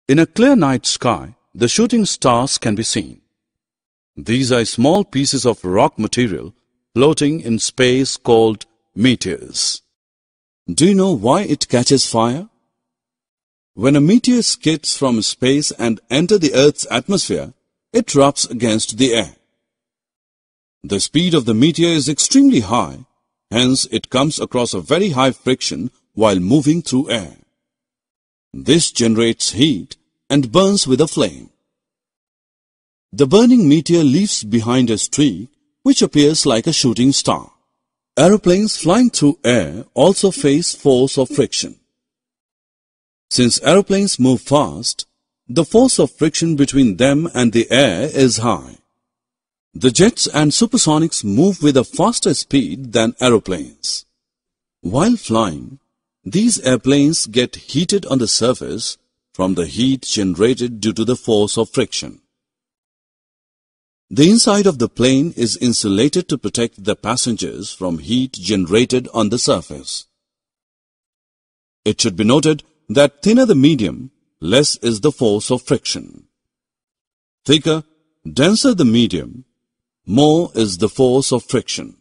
In a clear night sky, the shooting stars can be seen. These are small pieces of rock material floating in space called meteors. Do you know why it catches fire? When a meteor skids from space and enters the Earth's atmosphere, it rubs against the air. The speed of the meteor is extremely high, hence it comes across a very high friction while moving through air. This generates heat and burns with a flame. The burning meteor leaves behind a streak which appears like a shooting star. Aeroplanes flying through air also face force of friction. Since aeroplanes move fast, the force of friction between them and the air is high. The jets and supersonics move with a faster speed than aeroplanes. While flying, these airplanes get heated on the surface from the heat generated due to the force of friction. The inside of the plane is insulated to protect the passengers from heat generated on the surface. It should be noted that thinner the medium, less is the force of friction. Thicker, denser the medium, more is the force of friction.